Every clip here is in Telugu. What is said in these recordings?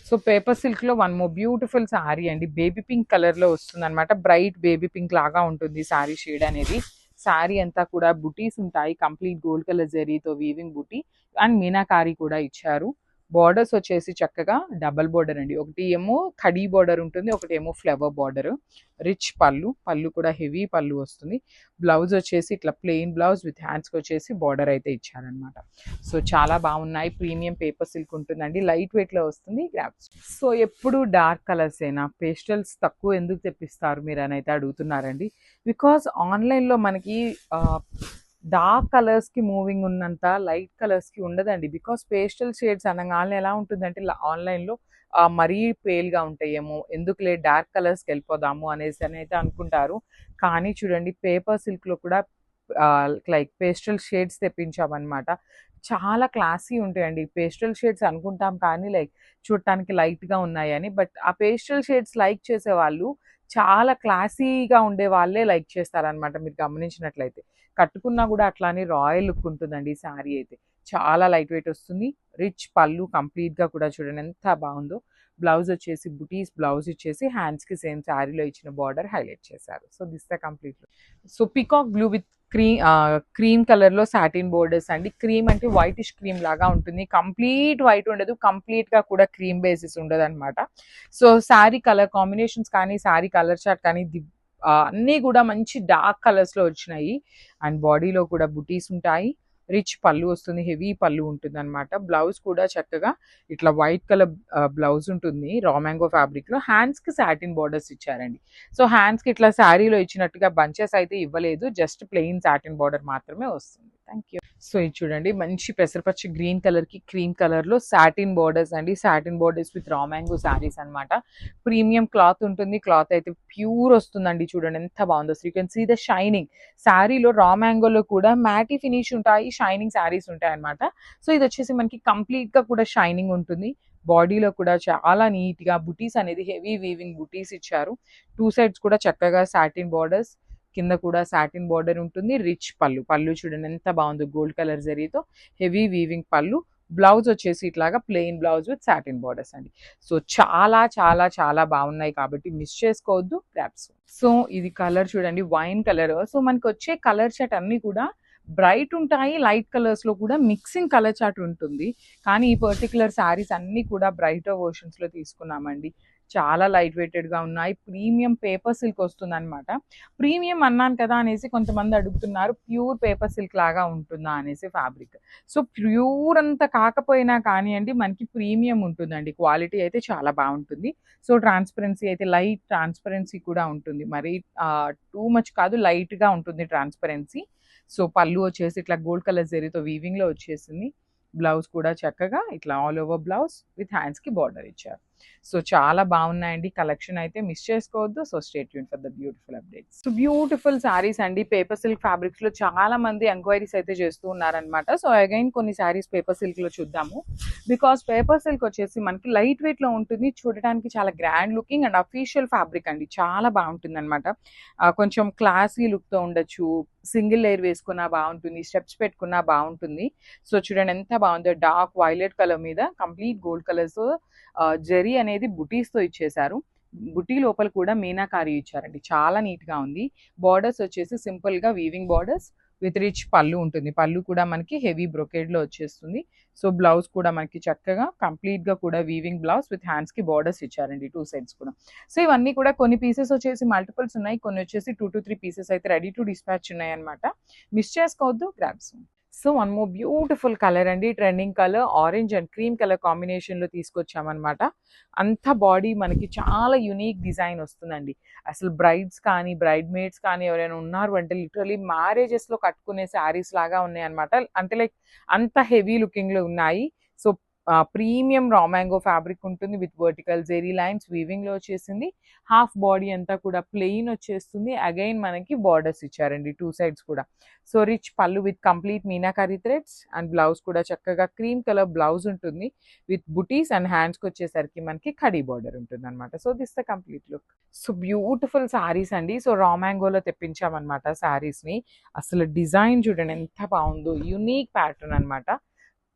సో పేపర్ సిల్క్ లో వన్ మోర్ బ్యూటిఫుల్ సారీ అండి, బేబీ పింక్ కలర్ లో వస్తుంది అనమాట. బ్రైట్ బేబీ పింక్ లాగా ఉంటుంది సారీ షేడ్ అనేది. సారీ అంతా కూడా బుటీస్ ఉంటాయి, కంప్లీట్ గోల్డ్ కలర్ జరీతో వీవింగ్ బుటీ అండ్ మీనాకారి కూడా ఇచ్చారు. బార్డర్స్ వచ్చేసి చక్కగా డబల్ బార్డర్ అండి, ఒకటి ఏమో ఖడీ బార్డర్ ఉంటుంది, ఒకటి ఏమో ఫ్లవర్ బార్డర్. రిచ్ పళ్ళు, పళ్ళు కూడా హెవీ పళ్ళు వస్తుంది. బ్లౌజ్ వచ్చేసి ఇట్లా ప్లెయిన్ బ్లౌజ్ విత్ హ్యాండ్స్కి వచ్చేసి బార్డర్ అయితే ఇచ్చారనమాట. సో చాలా బాగున్నాయి, ప్రీమియం పేపర్ సిల్క్ ఉంటుందండి, లైట్ వెయిట్లో వస్తుంది. గ్రాప్స్. సో ఎప్పుడు డార్క్ కలర్స్ అయినా పేస్టల్స్ తక్కువ ఎందుకు తెప్పిస్తారు మీరు అని అయితే అడుగుతున్నారండి. బికాస్ ఆన్లైన్లో మనకి డార్క్ కలర్స్కి మూవింగ్ ఉన్నంత లైట్ కలర్స్కి ఉండదండి. బికాస్ పేస్టల్ షేడ్స్ అనగానే ఎలా ఉంటుందంటే ఆన్లైన్లో మరీ పేల్గా ఉంటాయేమో, ఎందుకులే డార్క్ కలర్స్కి వెళ్ళిపోదాము అనేసి అని అయితే అనుకుంటారు. కానీ చూడండి పేపర్ సిల్క్లో కూడా లైక్ పేస్టల్ షేడ్స్ తెప్పించామన్నమాట. చాలా క్లాసీ ఉంటాయండి పేస్టల్ షేడ్స్ అనుకుంటాం కానీ లైక్ చూడటానికి లైట్గా ఉన్నాయని, బట్ ఆ పేస్టల్ షేడ్స్ లైక్ చేసే వాళ్ళు చాలా క్లాసీగా ఉండే వాళ్ళే లైక్ చేస్తారనమాట. మీరు గమనించినట్లయితే కట్టుకున్నా కూడా అట్లానే రాయల్ లుక్ ఉంటుందండి ఈ శారీ అయితే. చాలా లైట్ వెయిట్ వస్తుంది. రిచ్ పళ్ళు కంప్లీట్గా కూడా చూడండి ఎంత బాగుందో. బ్లౌజ్ వచ్చేసి బుటీస్ బ్లౌజ్ ఇచ్చేసి హ్యాండ్స్కి సేమ్ శారీలో ఇచ్చిన బార్డర్ హైలైట్ చేశారు. So this the complete look. So peacock blue with cream కలర్లో సాటిన్ బోర్డర్స్ అండి. క్రీమ్ అంటే వైటిష్ క్రీమ్ లాగా ఉంటుంది, కంప్లీట్ వైట్ ఉండదు, కంప్లీట్గా కూడా క్రీమ్ బేసిస్ ఉండదు అనమాట. సో శారీ కలర్ కాంబినేషన్స్ కానీ శారీ కలర్ చార్ట్ కానీ అన్నీ కూడా మంచి డార్క్ కలర్స్లో వచ్చినాయి. అండ్ బాడీలో కూడా బుటీస్ ఉంటాయి, రిచ్ పళ్ళు వస్తుంది, హెవీ పళ్ళు ఉంటుంది అనమాట. బ్లౌజ్ కూడా చక్కగా ఇట్లా వైట్ కలర్ బ్లౌజ్ ఉంటుంది రా మ్యాంగో ఫ్యాబ్రిక్లో. హ్యాండ్స్కి సాటిన్ బార్డర్స్ ఇచ్చారండి. సో హ్యాండ్స్కి ఇట్లా శారీలో ఇచ్చినట్టుగా బంచెస్ అయితే ఇవ్వలేదు, జస్ట్ ప్లెయిన్ సాటిన్ బార్డర్ మాత్రమే వస్తుంది. Thank you. సో ఇది చూడండి మంచి పెసరపచ్చి గ్రీన్ కలర్కి క్రీమ్ కలర్లో సాటిన్ బార్డర్స్ అండి, satin borders with raw mango sarees అనమాట. ప్రీమియం క్లాత్ ఉంటుంది, క్లాత్ అయితే ప్యూర్ వస్తుందండి. చూడండి ఎంత బాగుందో. So you can see the shining. శారీలో రా మ్యాంగోలో కూడా మ్యాటీ ఫినిష్ ఉంటాయి, షైనింగ్ శారీస్ ఉంటాయి అనమాట. సో ఇది వచ్చేసి మనకి కంప్లీట్గా కూడా షైనింగ్ ఉంటుంది. బాడీలో కూడా చాలా నీట్గా బుటీస్ అనేది హెవీ వీవింగ్ బుటీస్ ఇచ్చారు. టూ సైడ్స్ కూడా చక్కగా సాటిన్ బార్డర్స్, కింద కూడా సాటిన్ బార్డర్ ఉంటుంది. రిచ్ పళ్ళు, పళ్ళు చూడండి ఎంత బాగుందో, గోల్డ్ కలర్ జరీతో హెవీ వీవింగ్ పళ్ళు. బ్లౌజ్ వచ్చేసి ఇట్లాగా plain blouse with satin borders అండి. సో చాలా చాలా చాలా బాగున్నాయి కాబట్టి మిస్ చేసుకోవద్దు గ్రాప్స్. సో ఇది కలర్ చూడండి వైన్ కలర్. సో మనకి వచ్చే కలర్ చార్ట్ అన్నీ కూడా బ్రైట్ ఉంటాయి, లైట్ కలర్స్లో కూడా మిక్సింగ్ కలర్ చార్ట్ ఉంటుంది. కానీ ఈ పర్టికులర్ శారీస్ అన్నీ కూడా బ్రైటర్ వర్షన్స్లో తీసుకున్నామండి. చాలా లైట్ వెయిటెడ్గా ఉన్నాయి, ప్రీమియం పేపర్ సిల్క్ వస్తుంది అనమాట. ప్రీమియం అన్నాను కదా అనేసి కొంతమంది అడుగుతున్నారు, ప్యూర్ పేపర్ సిల్క్ లాగా ఉంటుందా అనేసి ఫ్యాబ్రిక్. సో ప్యూర్ అంత కాకపోయినా కానివ్వండి మనకి ప్రీమియం ఉంటుందండి, క్వాలిటీ అయితే చాలా బాగుంటుంది. సో ట్రాన్స్పరెన్సీ అయితే లైట్ ట్రాన్స్పరెన్సీ కూడా ఉంటుంది, మరి టూ మచ్ కాదు, లైట్గా ఉంటుంది ట్రాన్స్పరెన్సీ. సో పళ్ళు వచ్చేసి ఇట్లా గోల్డ్ కలర్ జరీతో వీవింగ్లో వచ్చేసింది. బ్లౌజ్ కూడా చక్కగా ఇట్లా ఆల్ ఓవర్ బ్లౌజ్ విత్ హ్యాండ్స్కి బార్డర్ ఇచ్చారు. సో చాలా బాగున్నాయండి, కలెక్షన్ అయితే మిస్ చేసుకోవద్దు. So stay tune for the beautiful updates. So beautiful saris అండి, పేపర్ సిల్క్ ఫ్యాబ్రిక్స్ లో చాలా మంది ఎంక్వైరీస్ అయితే చేస్తూ ఉన్నారనమాట. సో అగైన్ కొన్ని శారీస్ పేపర్ సిల్క్ లో చూద్దాము. బికాస్ పేపర్ సిల్క్ వచ్చేసి మనకి లైట్ వెయిట్ లో ఉంటుంది, చూడటానికి చాలా grand looking and official fabric అండి, చాలా బాగుంటుంది అనమాట. కొంచెం క్లాసీ లుక్ తో ఉండొచ్చు, సింగిల్ లేయర్ వేసుకున్నా బాగుంటుంది, స్టెప్స్ పెట్టుకున్నా బాగుంటుంది. సో చూడండి ఎంత బాగుందో, డార్క్ వైలెట్ కలర్ మీద కంప్లీట్ గోల్డ్ కలర్స్ జరీ అనేది బుటీస్ తో ఇచ్చేసారు. బుటీ లోపల కూడా మీనాకారి ఇచ్చారండి, చాలా నీట్ గా ఉంది. బార్డర్స్ వచ్చేసి సింపుల్ గా వీవింగ్ బార్డర్స్ విత్ రిచ్ పళ్ళు ఉంటుంది, పళ్ళు కూడా మనకి హెవీ బ్రొకేడ్ లో వచ్చేస్తుంది. సో బ్లౌజ్ కూడా మనకి చక్కగా కంప్లీట్ గా కూడా వీవింగ్ బ్లౌజ్ విత్ హ్యాండ్స్ కి బార్డర్స్ ఇచ్చారండి, టూ సైడ్స్ కూడా. సో ఇవన్నీ కూడా కొన్ని పీసెస్ వచ్చేసి మల్టిపుల్స్ ఉన్నాయి, కొన్ని వచ్చేసి 2 to 3 పీసెస్ అయితే రెడీ టు డిస్పాచ్ ఉన్నాయి అనమాట. మిస్ చేసుకోవద్దు, grabs. So one more beautiful colour అండి, trending colour orange and cream colour combination లో తీసుకొచ్చామన్నమాట. అంత బాడీ మనకి చాలా యునిక్ డిజైన్ వస్తుందండి. అసలు బ్రైడ్స్ కానీ బ్రైడ్ మేడ్స్ కానీ ఎవరైనా ఉన్నారు అంటే లిటరలీ మ్యారేజెస్ లో కట్టుకునే శారీస్ లాగా ఉన్నాయి అనమాట. అంటే లైక్ అంత హెవీ లుకింగ్ లో ఉన్నాయి. So premium raw mango fabric ఉంటుంది with vertical zari lines weaving లో వచ్చేసింది. హాఫ్ బాడీ అంతా కూడా ప్లెయిన్ వచ్చేస్తుంది, అగైన్ మనకి బార్డర్స్ ఇచ్చారండి టూ సైడ్స్ కూడా. So rich pallu with complete meenakari threads and blouse కూడా చక్కగా క్రీమ్ కలర్ బ్లౌజ్ ఉంటుంది విత్ బుటీస్ అండ్ హ్యాండ్స్కి వచ్చేసరికి మనకి ఖడీ బార్డర్ ఉంటుంది అనమాట. So this the complete look. So beautiful saris అండి. సో రా మ్యాంగోలో తెప్పించామన్నమాట శారీస్ని. అసలు డిజైన్ చూడండి ఎంత బాగుందో, యూనిక్ ప్యాటర్న్ అనమాట.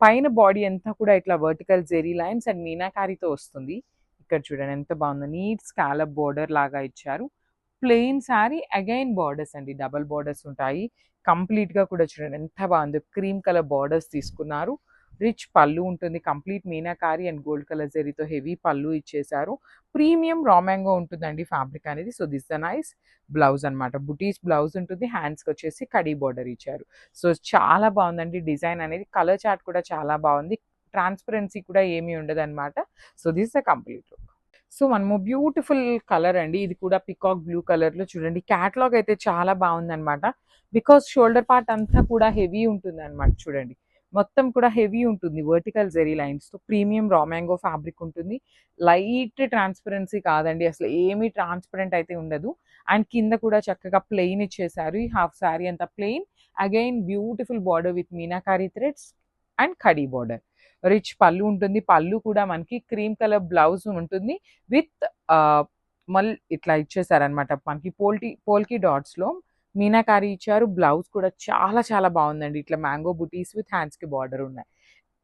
పైన బాడీ అంతా కూడా ఇట్లా వర్టికల్ జెరీ లైన్స్ అండ్ మీనాకారితో వస్తుంది. ఇక్కడ చూడండి ఎంత బాగుందో, నీట్ స్కాలప్ బోర్డర్ లాగా ఇచ్చారు. ప్లెయిన్ శారీ అగైన్ బార్డర్స్ అండి, డబల్ బార్డర్స్ ఉంటాయి. కంప్లీట్ గా కూడా చూడండి ఎంత బాగుందో, క్రీమ్ కలర్ బార్డర్స్ తీసుకున్నారు. రిచ్ పళ్ళు ఉంటుంది, complete meenakari and gold colour జరీతో హెవీ పళ్ళు ఇచ్చేసారు. ప్రీమియం రా మ్యాంగో ఉంటుందండి ఫ్యాబ్రిక్ అనేది. So this the nice blouse అనమాట, బుటీస్ బ్లౌజ్ ఉంటుంది. హ్యాండ్స్కి వచ్చేసి కడీ బార్డర్ ఇచ్చారు. సో చాలా బాగుందండి డిజైన్ అనేది. కలర్ చార్ట్ కూడా చాలా బాగుంది, ట్రాన్స్పరెన్సీ కూడా ఏమీ ఉండదు అనమాట. So this the complete look. So మనము బ్యూటిఫుల్ కలర్ అండి, ఇది కూడా పికాక్ బ్లూ కలర్ లో చూడండి. క్యాటలాగ్ అయితే చాలా బాగుంది అనమాట, బికాస్ షోల్డర్ పార్ట్ అంతా కూడా హెవీ ఉంటుంది అనమాట. చూడండి మొత్తం కూడా హెవీ ఉంటుంది, వర్టికల్ జెరీ లైన్స్ తో. ప్రీమియం రా మ్యాంగో ఫ్యాబ్రిక్ ఉంటుంది, లైట్ ట్రాన్స్పరెన్సీ కాదండి, అసలు ఏమీ ట్రాన్స్పరెంట్ అయితే ఉండదు. అండ్ కింద కూడా చక్కగా ప్లెయిన్ ఇచ్చేసారు. ఈ హాఫ్ శారీ అంతా plain, again beautiful border with meenakari threads and khadi border. Rich పళ్ళు ఉంటుంది, పళ్ళు కూడా మనకి క్రీమ్ కలర్ బ్లౌజ్ ఉంటుంది విత్ మళ్ళీ ఇట్లా ఇచ్చేసారనమాట. మనకి పోల్కి డాట్స్ లో మీనాకారి ఇచ్చారు. బ్లౌజ్ కూడా చాలా చాలా బాగుందండి, ఇట్లా మ్యాంగో బుటీస్ విత్ హ్యాండ్స్ కి బార్డర్ ఉన్నాయి.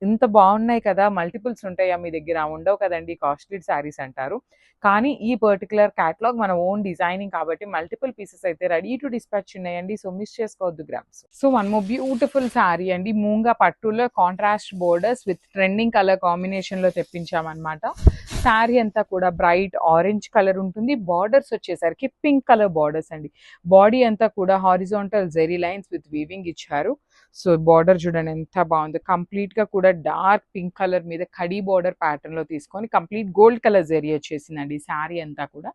ఇంత బాగున్నాయి కదా, మల్టిపుల్స్ ఉంటాయా మీ దగ్గర? ఉండవు కదండి, కాస్ట్లీ శారీస్ అంటారు. కానీ ఈ పర్టికులర్ క్యాటలాగ్ మన ఓన్ డిజైనింగ్ కాబట్టి మల్టిపుల్ పీసెస్ అయితే రెడీ టు డిస్పాచ్ ఉన్నాయండి. సో మిస్ చేసుకోవద్దు గ్రామ్స్. So one more beautiful saree అండి, మూంగా పట్టులో contrast borders with trending colour combination లో తెప్పించామన్నమాట. శారీ అంతా కూడా బ్రైట్ ఆరెంజ్ కలర్ ఉంటుంది. బార్డర్స్ వచ్చేసరికి పింక్ కలర్ బార్డర్స్ అండి. బాడీ అంతా కూడా horizontal zari lines with weaving ఇచ్చారు. సో బార్డర్ చూడండి ఎంత బాగుంది, కంప్లీట్ గా కూడా డార్క్ పింక్ కలర్ మీద కడీ బార్డర్ ప్యాటర్న్ లో తీసుకొని కంప్లీట్ గోల్డ్ కలర్ జరీ వచ్చేసిందండి శారీ అంతా కూడా.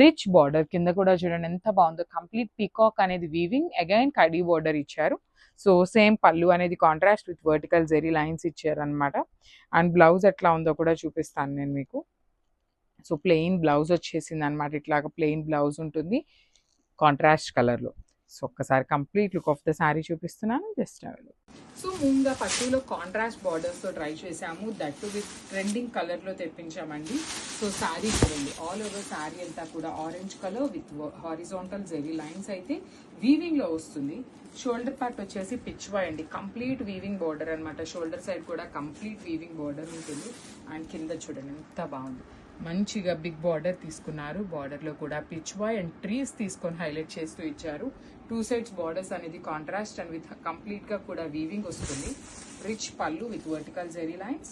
రిచ్ బార్డర్ కింద కూడా చూడండి ఎంత బాగుందో, కంప్లీట్ పీకాక్ అనేది వీవింగ్, అగైన్ కడీ బార్డర్ ఇచ్చారు. సో సేమ్ పళ్ళు అనేది contrast with vertical zari lines ఇచ్చారు అనమాట. అండ్ బ్లౌజ్ ఎట్లా ఉందో కూడా చూపిస్తాను నేను మీకు. సో ప్లెయిన్ బ్లౌజ్ వచ్చేసింది అనమాట, ఇట్లాగా ప్లెయిన్ బ్లౌజ్ ఉంటుంది కాంట్రాస్ట్ కలర్ లో. సో ఒక్కసారి complete look of the sari చూపిస్తున్నాను, జస్ట్ అవైలబుల్. సో ముందుగా పట్టులో కాంట్రాస్ట్ బార్డర్స్ తో ట్రై చేసాము, దట్ విత్ ట్రెండింగ్ కలర్ లో తెప్పించామండి. సో శారీ చూడండి, ఆల్ ఓవర్ శారీ అంతా కూడా orange colour with horizontal zari lines అయితే వీవింగ్ లో వస్తుంది. షోల్డర్ పార్ట్ వచ్చేసి పిచ్వై అండి, కంప్లీట్ వీవింగ్ బార్డర్ అనమాట. షోల్డర్ సైడ్ కూడా కంప్లీట్ వీవింగ్ బార్డర్ ఉంటుంది. అండ్ కింద చూడండి ఎంత బాగుంది, మంచిగా బిగ్ బార్డర్ తీసుకున్నారు. బార్డర్ లో కూడా పిచ్వై అండ్ ట్రీస్ తీసుకొని హైలైట్ చేస్తూ ఇచ్చారు. టూ సైడ్స్ బార్డర్స్ అనేది కాంట్రాస్ట్ అండ్ విత్ కంప్లీట్ గా కూడా వీవింగ్ వస్తుంది. Rich pallu with vertical zari lines.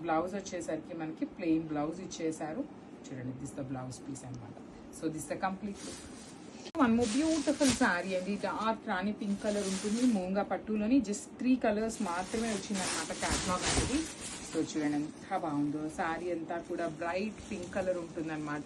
Blouse వచ్చేసరికి మనకి ప్లెయిన్ బ్లౌజ్ ఇచ్చేసారు. చూడండి దిస్ ద బ్లౌజ్ పీస్ అనమాట. So this the complete look. One more beautiful saree అండి, డార్క్ రాణి పింక్ కలర్ ఉంటుంది. మూంగా పట్టులోని జస్ట్ 3 కలర్స్ మాత్రమే వచ్చిందనమాట క్యాటలాగ్ అనేది. సో చూడండి ఎంత బాగుందో, శారీ అంతా కూడా బ్రైట్ పింక్ కలర్ ఉంటుంది అనమాట.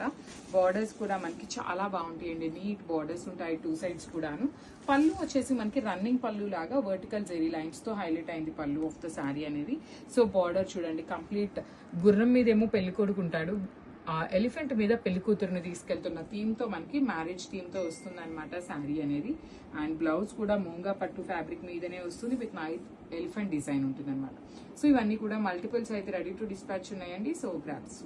బార్డర్స్ కూడా మనకి చాలా బాగుంటాయండి, నీట్ బార్డర్స్ ఉంటాయి టూ సైడ్స్ కూడాను. పళ్ళు వచ్చేసి మనకి రన్నింగ్ పళ్ళు లాగా వర్టికల్ జెరీ లైన్స్ తో హైలైట్ అయింది పళ్ళు ఆఫ్ ద శారీ అనేది. సో బార్డర్ చూడండి, కంప్లీట్ గుర్రం మీద ఏమో పెళ్లి కొడుకుంటాడు, ఎలిఫెంట్ మీద పెళ్లి కూతురుని తీసుకెళ్తున్న థీమ్ తో మనకి మ్యారేజ్ థీమ్ తో వస్తుంది అనమాట శారీ అనేది. అండ్ బ్లౌజ్ కూడా మూంగా పట్టు ఫ్యాబ్రిక్ మీదనే వస్తుంది విత్ నైట్ ఎలిఫెంట్ డిజైన్ ఉంటుంది అనమాట. సో ఇవన్నీ కూడా మల్టిపుల్స్ అయితే రెడీ టు డిస్పాచ్ ఉన్నాయండి. So grabs.